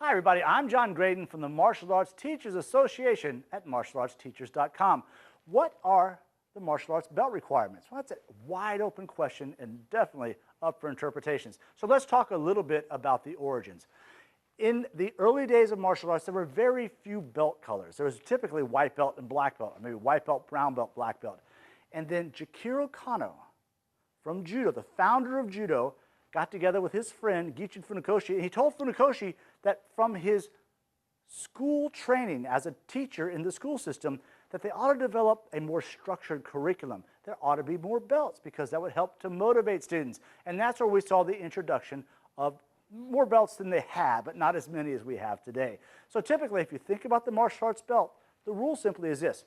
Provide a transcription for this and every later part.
Hi everybody, I'm John Graydon from the Martial Arts Teachers Association at martialartsteachers.com. What are the martial arts belt requirements? Well, that's a wide open question and definitely up for interpretations. So let's talk a little bit about the origins. In the early days of martial arts, there were very few belt colors. There was typically white belt and black belt, or maybe white belt, brown belt, black belt. And then Jikiro Kano from Judo, the founder of Judo, got together with his friend Gichin Funakoshi, and he told Funakoshi that from his school training as a teacher in the school system, that they ought to develop a more structured curriculum. There ought to be more belts because that would help to motivate students. And that's where we saw the introduction of more belts than they had, but not as many as we have today. So typically, if you think about the martial arts belt, the rule simply is this: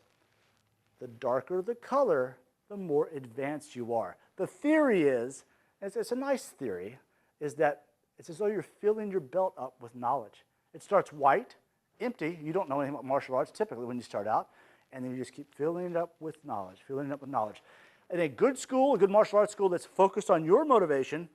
the darker the color, the more advanced you are. The theory is, it's a nice theory, is that it's as though you're filling your belt up with knowledge. It starts white, empty. You don't know anything about martial arts typically when you start out, and then you just keep filling it up with knowledge, filling it up with knowledge. In a good school, a good martial arts school that's focused on your motivation,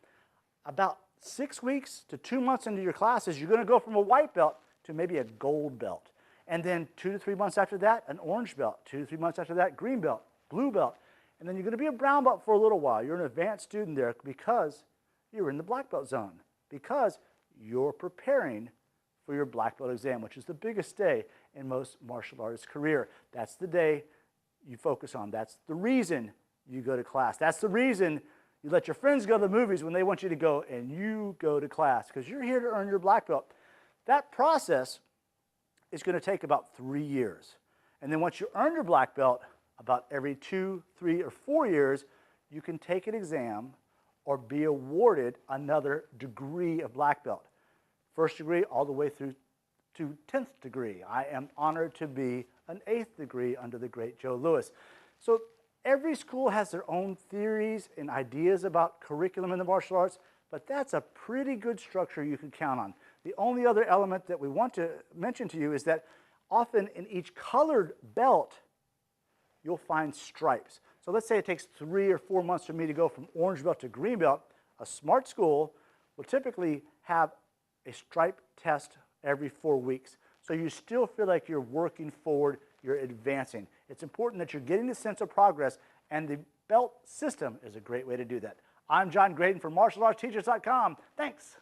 about 6 weeks to 2 months into your classes, you're going to go from a white belt to maybe a gold belt. And then 2 to 3 months after that, an orange belt. 2 to 3 months after that, green belt, blue belt. And then you're going to be a brown belt for a little while. You're an advanced student there because you're in the black belt zone, because you're preparing for your black belt exam, which is the biggest day in most martial artists' career. That's the day you focus on. That's the reason you go to class. That's the reason you let your friends go to the movies when they want you to go, and you go to class because you're here to earn your black belt. That process is going to take about 3 years. And then once you earn your black belt, about every 2, 3, or 4 years, you can take an exam or be awarded another degree of black belt. First degree all the way through to 10th degree. I am honored to be an 8th degree under the great Joe Louis. So every school has their own theories and ideas about curriculum in the martial arts, but that's a pretty good structure you can count on. The only other element that we want to mention to you is that often in each colored belt, you'll find stripes. So let's say it takes 3 or 4 months for me to go from orange belt to green belt. A smart school will typically have a stripe test every 4 weeks. So you still feel like you're working forward, you're advancing. It's important that you're getting a sense of progress, and the belt system is a great way to do that. I'm John Graydon from martialartsteachers.com. Thanks.